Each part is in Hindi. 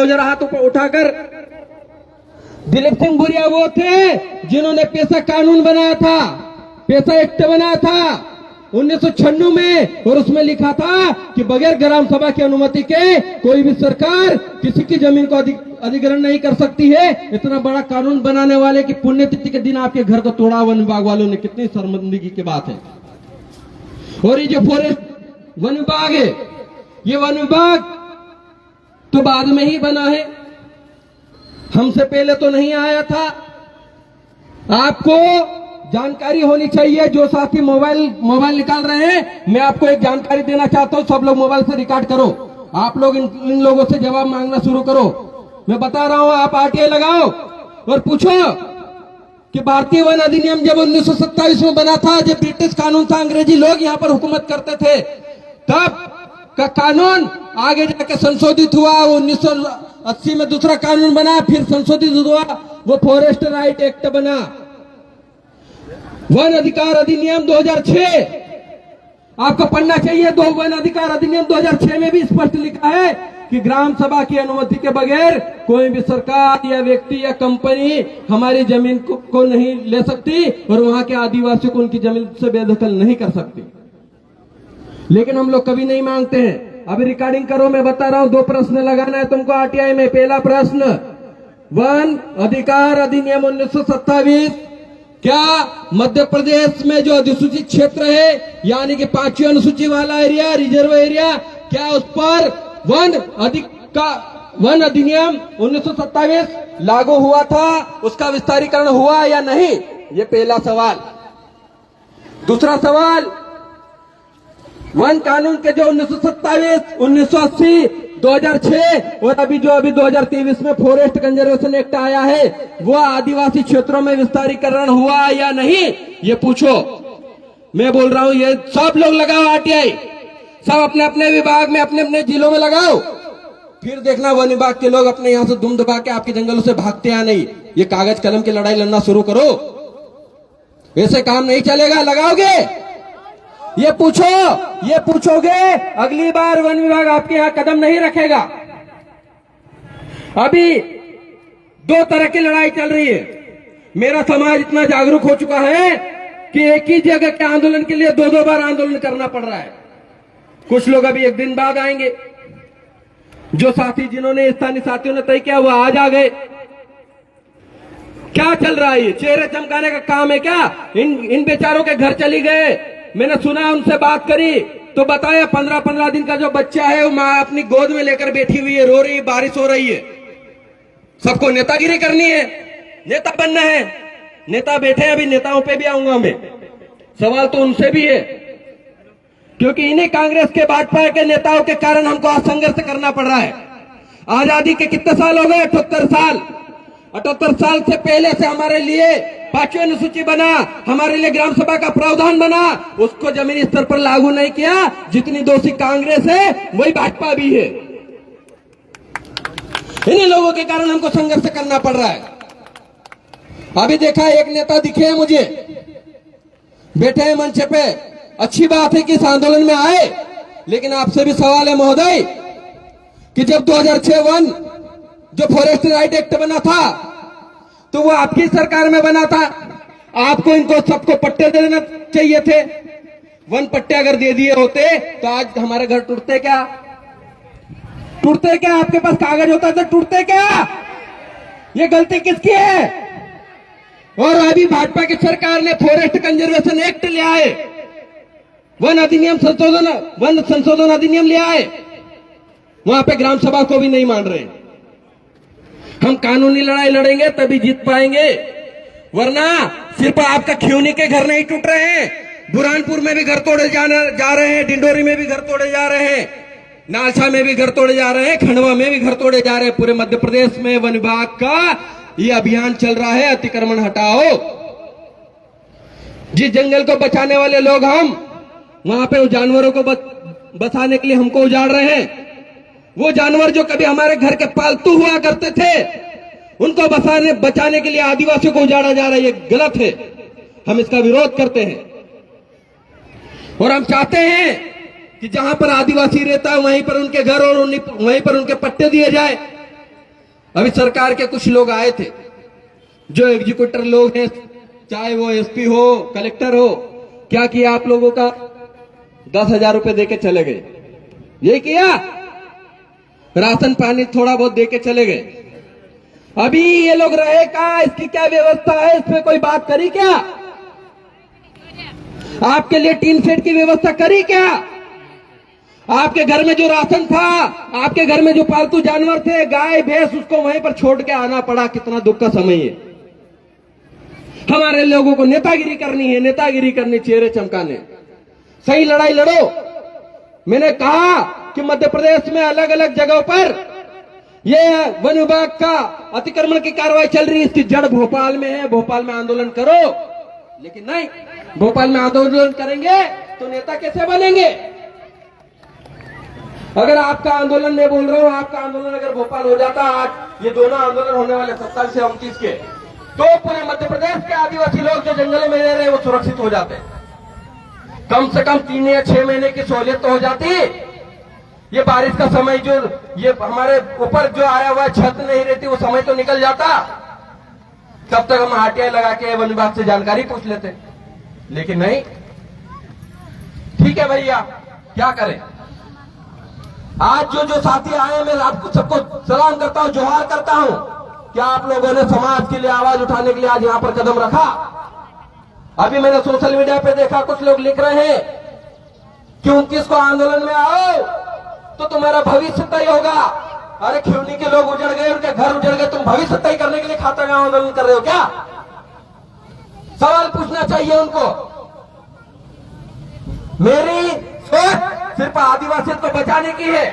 लगाओ जरा हाथ ऊपर उठाकर। दिलीप सिंह भुरिया वो थे जिन्होंने पेशा कानून बनाया था, पेशा एक्ट बनाया था 1996 में, और उसमें लिखा था कि बगैर ग्राम सभा की अनुमति के कोई भी सरकार किसी की जमीन को अधिग्रहण नहीं कर सकती है। इतना बड़ा कानून बनाने वाले की पुण्यतिथि के दिन आपके घर को तोड़ा वन विभाग वालों ने, कितनी शर्मिंदगी की बात है। और ये जो फॉरेस्ट वन विभाग है, ये वन विभाग तो बाद में ही बना है, हमसे पहले तो नहीं आया था। आपको जानकारी होनी चाहिए। जो साथी मोबाइल निकाल रहे हैं, मैं आपको एक जानकारी देना चाहता हूं, सब लोग मोबाइल से रिकॉर्ड करो। आप लोग इन लोगों से जवाब मांगना शुरू करो। मैं बता रहा हूं, आप आरटीआई लगाओ और पूछो कि भारतीय वन अधिनियम जब 1927 में बना था, जब ब्रिटिश कानून था, अंग्रेजी लोग यहां पर हुकूमत करते थे, तब का कानून आगे जाके संशोधित हुआ। 1980 में दूसरा कानून बना, फिर संशोधित हुआ, वो फॉरेस्ट राइट एक्ट बना। वन अधिकार अधिनियम 2006 आपको पढ़ना चाहिए। दो वन अधिकार अधिनियम 2006 में भी स्पष्ट लिखा है कि ग्राम सभा की अनुमति के बगैर कोई भी सरकार या व्यक्ति या कंपनी हमारी जमीन को नहीं ले सकती और वहां के आदिवासियों को उनकी जमीन से बेदखल नहीं कर सकती। लेकिन हम लोग कभी नहीं मांगते हैं। अभी रिकॉर्डिंग करो, मैं बता रहा हूं। 2 प्रश्न लगाना है तुमको आरटीआई में। पहला प्रश्न, वन अधिकार अधिनियम 1927 क्या मध्य प्रदेश में जो अधिसूचित क्षेत्र है, यानी कि 5वीं अनुसूची वाला एरिया, रिजर्व एरिया, क्या उस पर वन अधिनियम 1927 लागू हुआ था, उसका विस्तारीकरण हुआ या नहीं? ये पहला सवाल। दूसरा सवाल, वन कानून के जो 1927, 1980, 2006 और अभी 2023 में फॉरेस्ट कंजर्वेशन एक्ट आया है, वो आदिवासी क्षेत्रों में विस्तारीकरण हुआ या नहीं? ये पूछो। मैं बोल रहा हूं, ये सब लोग लगाओ आरटीआई, सब अपने अपने विभाग में, अपने अपने जिलों में लगाओ। फिर देखना वन विभाग के लोग अपने यहां से दुम दबा के आपके जंगलों से भागते या नहीं। ये कागज कलम की लड़ाई लड़ना शुरू करो, ऐसे काम नहीं चलेगा। लगाओगे? ये पूछोगे, अगली बार वन विभाग आपके यहां कदम नहीं रखेगा। अभी 2 तरह की लड़ाई चल रही है। मेरा समाज इतना जागरूक हो चुका है कि एक ही जगह के आंदोलन के लिए 2-2 बार आंदोलन करना पड़ रहा है। कुछ लोग अभी 1 दिन बाद आएंगे। जो साथी जिन्होंने स्थानीय साथियों ने तय किया वो आज आ गए। क्या चल रहा है? ये चेहरे चमकाने का काम है क्या? इन बेचारों के घर चली गए। मैंने सुना, उनसे बात करी तो बताया 15-15 दिन का जो बच्चा है वो माँ अपनी गोद में लेकर बैठी हुई है, रो रही है, बारिश हो रही है। सबको नेतागिरी करनी है, नेता बनना है। नेता बैठे हैं, अभी नेताओं पे भी आऊंगा मैं। सवाल तो उनसे भी है, क्योंकि इन्हीं कांग्रेस के भाजपा के नेताओं के कारण हमको आज संघर्ष करना पड़ रहा है। आजादी के कितने साल हो गए? 78 साल। 78 साल से पहले से हमारे लिए 5वीं अनुसूची बना, हमारे लिए ग्राम सभा का प्रावधान बना, उसको जमीनी स्तर पर लागू नहीं किया। जितनी दोषी कांग्रेस है वही भाजपा भी है। इन्हीं लोगों के कारण हमको संघर्ष करना पड़ रहा है। अभी देखा, एक नेता दिखे हैं मुझे, बैठे हैं मंच पे। अच्छी बात है कि इस आंदोलन में आए, लेकिन आपसे भी सवाल है महोदय कि जब 2006 वन जो फॉरेस्ट राइट एक्ट बना था तो वो आपकी सरकार में बना था। आपको इनको सबको पट्टे देना चाहिए थे। वन पट्टे अगर दे दिए होते तो आज हमारे घर टूटते क्या? आपके पास कागज होता तो टूटते क्या? ये गलती किसकी है? और अभी भाजपा की सरकार ने फॉरेस्ट कंजर्वेशन एक्ट ले आए, वन संशोधन अधिनियम ले आए। वहां पे ग्राम सभा को भी नहीं मान रहे। हम कानूनी लड़ाई लड़ेंगे तभी जीत पाएंगे, वरना सिर्फ आपका खियोनी के घर नहीं टूट रहे हैं, बुरहानपुर में भी घर तोड़े जा रहे हैं, डिंडोरी में भी घर तोड़े जा रहे हैं, नालसा में भी घर तोड़े जा रहे हैं, खंडवा में भी घर तोड़े जा रहे हैं। पूरे मध्य प्रदेश में वन विभाग का ये अभियान चल रहा है, अतिक्रमण हटाओ। जिस जंगल को बचाने वाले लोग हम, वहां पे उस जानवरों को बचाने के लिए हमको उजाड़ रहे हैं। वो जानवर जो कभी हमारे घर के पालतू हुआ करते थे, उनको बचाने के लिए आदिवासियों को उजाड़ा जा रहा है। ये गलत है, हम इसका विरोध करते हैं। और हम चाहते हैं कि जहां पर आदिवासी रहता है वहीं पर उनके घर और वहीं पर उनके पट्टे दिए जाए। अभी सरकार के कुछ लोग आए थे, जो एग्जीक्यूटिव लोग हैं, चाहे वो एसपी हो, कलेक्टर हो, क्या किया आप लोगों का? 10,000 रुपए देके चले गए। यही किया, राशन पानी थोड़ा बहुत देके चले गए। अभी ये लोग रहे कहां? इसकी क्या व्यवस्था है? इसमें कोई बात करी क्या? आपके लिए टीन शेड की व्यवस्था करी क्या? आपके घर में जो राशन था, आपके घर में जो पालतू जानवर थे, गाय भैंस, उसको वहीं पर छोड़ के आना पड़ा। कितना दुख का समय है। हमारे लोगों को नेतागिरी करनी है, नेतागिरी करनी, चेहरे चमकाने। सही लड़ाई लड़ो। मैंने कहा कि मध्य प्रदेश में अलग अलग जगहों पर ये वन विभाग का अतिक्रमण की कार्रवाई चल रही है। इसकी जड़ भोपाल में है। भोपाल में आंदोलन करो, लेकिन नहीं, भोपाल में आंदोलन करेंगे तो नेता कैसे बनेंगे? अगर आपका आंदोलन, मैं बोल रहा हूं, आपका आंदोलन अगर भोपाल हो जाता, आज ये दोनों आंदोलन होने वाले 27 से 29 के, तो पूरे मध्य प्रदेश के आदिवासी लोग जो जंगलों में रह रहे हैं वो सुरक्षित हो जाते। कम से कम 3 या 6 महीने की सहूलियत तो हो जाती। ये बारिश का समय जो ये हमारे ऊपर जो आया हुआ छत नहीं रहती, वो समय तो निकल जाता। तब तक हम आरटीआई लगा के वन विभाग से जानकारी पूछ लेते, लेकिन नहीं। ठीक है भैया, क्या करें? आज जो साथी आए हैं, मैं आपको सबको सलाम करता हूं, जोहार करता हूं कि आप लोगों ने समाज के लिए आवाज उठाने के लिए आज यहां पर कदम रखा। अभी मैंने सोशल मीडिया पे देखा, कुछ लोग लिख रहे हैं कि 29 को आंदोलन में आओ तो तुम्हारा भविष्य तय होगा। अरे खिवनी के लोग उजड़ गए, उनके घर उजड़ गए, तुम भविष्य तय करने के लिए खाता गांव आंदोलन कर रहे हो क्या? सवाल पूछना चाहिए उनको। मेरी सोच सिर्फ आदिवासियों को बचाने की है।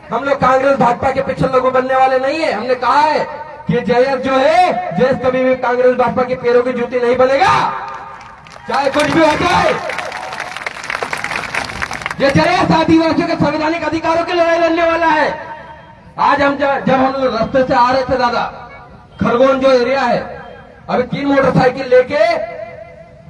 हम लोग कांग्रेस भाजपा के पीछे लोगों बनने वाले नहीं है। हमने कहा है कि जयेश जो है, जयेश कभी भी कांग्रेस भाजपा के पैरों की जूती नहीं बनेगा, चाहे कुछ भी हो जाए। ये जयेश आदिवासियों के संवैधानिक अधिकारों की लड़ाई लड़ने वाला है। आज हम जब हम लोग रास्ते से आ रहे थे दादा, खरगोन जो एरिया है, अभी 3 मोटरसाइकिल लेके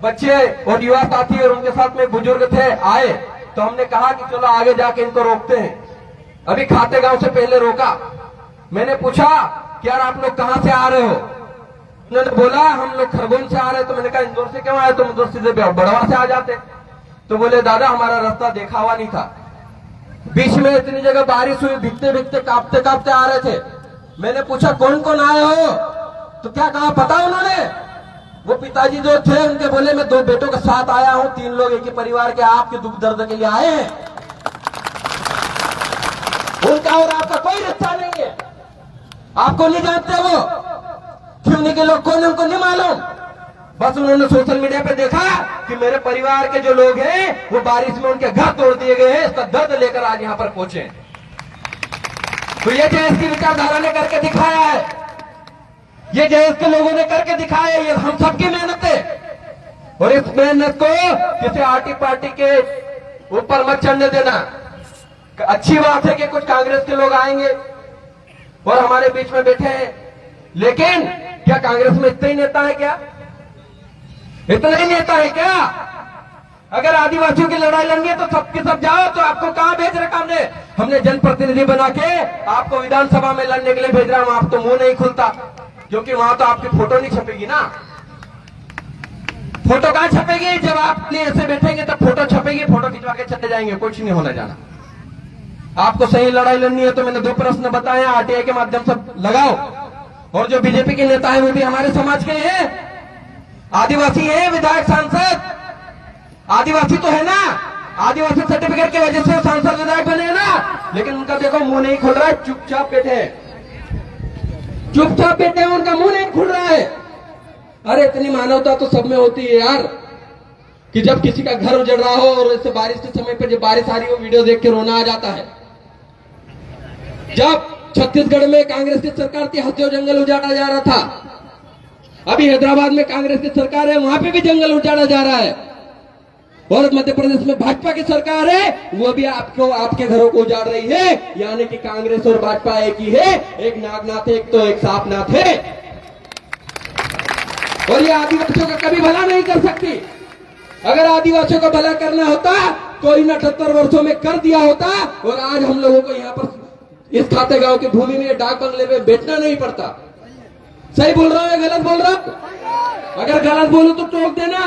बच्चे और युवा साथी और उनके साथ में बुजुर्ग थे, आए तो हमने कहा कि चलो आगे जाके इनको रोकते हैं। अभी खाते गांव से पहले रोका। मैंने पूछा कि यार आप लोग कहां से आ रहे हो? उन्होंने बोला हम लोग खरगोन से आ रहे हैं। तो मैंने कहा इंदौर से क्यों आए? तुम इंदौर से बड़वा से आ जाते। तो बोले दादा हमारा रास्ता देखा हुआ नहीं था, बीच में इतनी जगह बारिश हुई, भीगते भीगते कांपते कांपते आ रहे थे। मैंने पूछा कौन कौन आए हो? तो क्या कहा पता उन्होंने? वो पिताजी जो थे उनके बोले मैं 2 बेटों के साथ आया हूं, 3 लोग एक ही परिवार के, आपके दुख दर्द के लिए आए हैं। उनका और आपका कोई रिश्ता नहीं है, आपको नहीं जानते वो खिवनी के लोग कौन, उनको नहीं मालूम। बस उन्होंने सोशल मीडिया पे देखा कि मेरे परिवार के जो लोग हैं वो बारिश में उनके घर तोड़ दिए गए हैं, इसका दर्द लेकर आज यहां पर पहुंचे। तो ये जयेश की विचारधारा ने करके दिखाया है, ये जयेश के लोगों ने करके दिखाया है। ये हम सबकी मेहनत है और इस मेहनत को किसी आर्टी पार्टी के ऊपर मत चढ़ने देना। अच्छी बात है कि कुछ कांग्रेस के लोग आएंगे और हमारे बीच में बैठे हैं, लेकिन क्या कांग्रेस में इतने ही नेता है? क्या इतना ही नेता है क्या? अगर आदिवासियों की लड़ाई लड़नी है तो सबके सब जाओ। तो आपको कहां भेज रखा हमने जनप्रतिनिधि बना के आपको विधानसभा में लड़ने के लिए भेज रहा हूं। आप तो मुंह नहीं खुलता, क्योंकि वहां तो आपकी फोटो नहीं छपेगी ना। फोटो कहां छपेगी? जब आप ऐसे बैठेंगे तब फोटो छपेगी, फोटो खिंचवा के चले जाएंगे, कुछ नहीं होना जाना। आपको सही लड़ाई लड़नी है तो मैंने 2 प्रश्न बताए, आरटीआई के माध्यम से लगाओ। और जो बीजेपी के नेता है वो भी हमारे समाज के हैं, आदिवासी हैं, विधायक सांसद आदिवासी तो है ना, आदिवासी सर्टिफिकेट की वजह से सांसद विधायक बने हैं ना। लेकिन उनका देखो मुंह नहीं खुल रहा है, चुपचाप बैठे हैं, चुपचाप बैठे हैं, उनका मुंह नहीं खुल रहा है। अरे इतनी मानवता तो सब में होती है यार, कि जब किसी का घर उजड़ रहा हो और इससे बारिश के समय पर जब बारिश आ रही हो, वीडियो देख के रोना आ जाता है। जब छत्तीसगढ़ में कांग्रेस की सरकार थी, हथियो जंगल उजाड़ा जा रहा था। अभी हैदराबाद में कांग्रेस की सरकार है, वहां पे भी जंगल उजाड़ा जा रहा है। और मध्य प्रदेश में भाजपा की सरकार है, वो भी आपको आपके घरों को उजाड़ रही है। यानी कि कांग्रेस और भाजपा एक ही है, एक नागनाथ है, एक तो एक सांपनाथ है। और ये आदिवासियों का कभी भला नहीं कर सकती। अगर आदिवासियों का भला करना होता तो इन 78 वर्षों में कर दिया होता। और आज हम लोगों को यहाँ पर इस खातेगांव की भूमि में डाक बंगले में बैठना नहीं पड़ता। सही बोल रहा है गलत बोल रहा हूं? अगर गलत बोलूं तो टोक देना।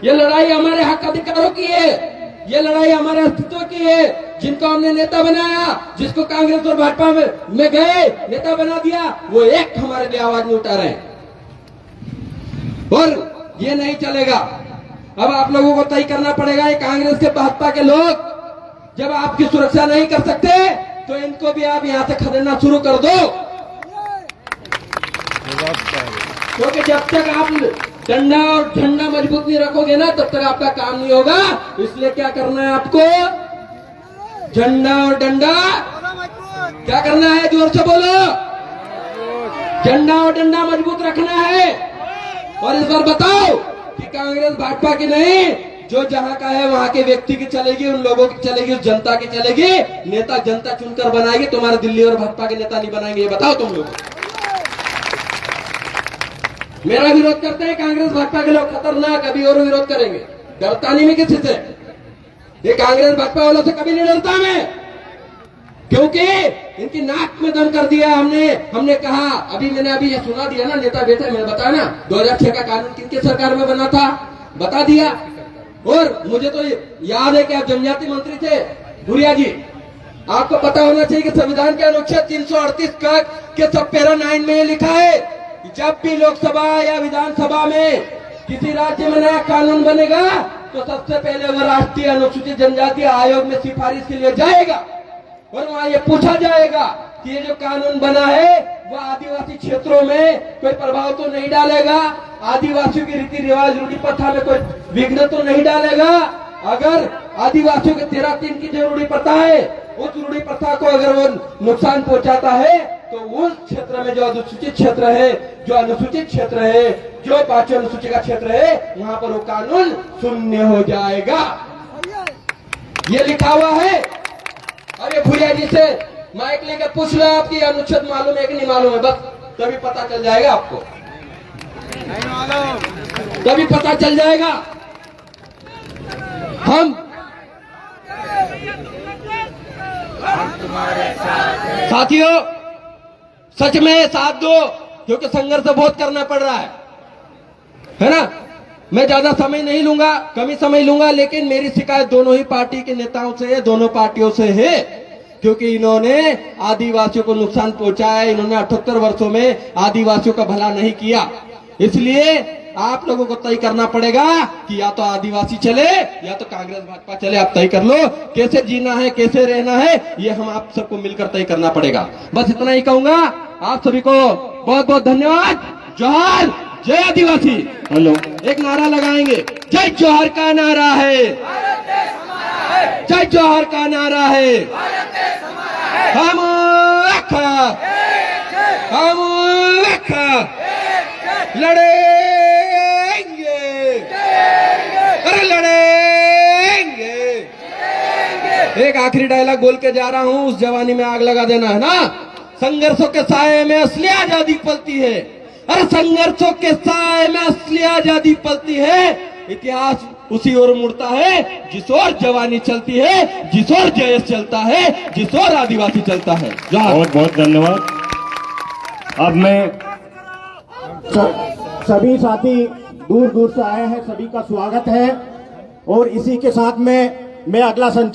ये लड़ाई हमारे हक अधिकारों की है, ये लड़ाई हमारे अस्तित्व की है। जिनको हमने नेता बनाया, जिसको कांग्रेस और भाजपा में गए नेता बना दिया, वो एक हमारे लिए आवाज नहीं उठा रहे हैं। और ये नहीं चलेगा। अब आप लोगों को तय करना पड़ेगा। ये कांग्रेस के भाजपा के लोग जब आपकी सुरक्षा नहीं कर सकते तो इनको भी आप यहां से खदेड़ना शुरू कर दो, क्योंकि जब तक आप डंडा और झंडा मजबूत नहीं रखोगे ना, तब तक आपका काम नहीं होगा। इसलिए क्या करना है आपको? झंडा और डंडा क्या करना है? जोर से बोलो। झंडा और डंडा मजबूत रखना है। और इस बार बताओ कि कांग्रेस भाजपा की नहीं, जो जहां का है वहां के व्यक्ति की चलेगी, उन लोगों की चलेगी, उस जनता की चलेगी। नेता जनता चुनकर बनाएगी, तुम्हारे दिल्ली और भाजपा के नेता नहीं बनाएंगे। ये बताओ तुम लोग। मेरा विरोध करते हैं कांग्रेस भाजपा के लोग, खतरनाक। अभी और विरोध करेंगे। डरता नहीं मैं किसी से। ये कांग्रेस भाजपा वालों से कभी नहीं डरता मैं, क्योंकि इनकी नाक में दम कर दिया हमने कहा। मैंने अभी ये सुना दिया ना, नेता बैठे, मैंने बताया ना 2006 का कानून किनके सरकार में बना था, बता दिया। और मुझे तो याद है कि आप जनजाति मंत्री थे भूरिया जी। आपको पता होना चाहिए कि संविधान के अनुच्छेद 338 के सब पैरा 9 में लिखा है कि जब भी लोकसभा या विधानसभा में किसी राज्य में नया कानून बनेगा तो सबसे पहले वह राष्ट्रीय अनुसूचित जनजाति आयोग में सिफारिश के लिए जाएगा और वहां ये पूछा जाएगा कि ये जो कानून बना है वह आदिवासी क्षेत्रों में कोई प्रभाव तो नहीं डालेगा, आदिवासियों की रीति रिवाज रूढ़ी प्रथा में कोई विघ्न तो नहीं डालेगा। अगर आदिवासियों के 13(3) की जो रूढ़ी प्रथा है, उस रूढ़ी प्रथा को अगर वो नुकसान पहुंचाता है तो उस क्षेत्र में जो अनुसूचित क्षेत्र है, जो अनुसूचित क्षेत्र है, जो 5वीं अनुसूची का क्षेत्र है, वहां पर वो कानून शून्य हो जाएगा। ये लिखा हुआ है। अरे भूरिया जी से माइक लेकर पूछ लो आपकी अनुच्छेद मालूम है कि नहीं मालूम है, बस तभी पता चल जाएगा आपको, तभी पता चल जाएगा। हम साथियों सच में साथ दो, क्योंकि संघर्ष बहुत करना पड़ रहा है ना। मैं ज्यादा समय नहीं लूंगा, कम ही समय लूंगा, लेकिन मेरी शिकायत दोनों ही पार्टी के नेताओं से है, दोनों पार्टियों से है, क्योंकि इन्होंने आदिवासियों को नुकसान पहुंचाया। इन्होंने 78 वर्षों में आदिवासियों का भला नहीं किया। इसलिए आप लोगों को तय करना पड़ेगा कि या तो आदिवासी चले या तो कांग्रेस भाजपा चले। आप तय कर लो कैसे जीना है, कैसे रहना है, ये हम आप सबको मिलकर तय करना पड़ेगा। बस इतना ही कहूंगा। आप सभी को बहुत बहुत धन्यवाद। जोहार, जय आदिवासी। हेलो, एक नारा लगाएंगे। जय जोहार का नारा है, जय जोहार का नारा है। हम लड़ेंगे, अरे लड़ेंगे। एक आखिरी डायलॉग बोल के जा रहा हूं, उस जवानी में आग लगा देना है ना। संघर्षों के साए में असली आजादी पलती है, अरे संघर्षों के साए में असली आजादी पलती है। इतिहास उसी ओर मुड़ता है जिस ओर जवानी चलती है, जिस ओर जयस चलता है, जिस ओर आदिवासी चलता है। बहुत बहुत धन्यवाद। अब मैं सभी साथी दूर दूर से आए हैं, सभी का स्वागत है। और इसी के साथ में मैं अगला संचालन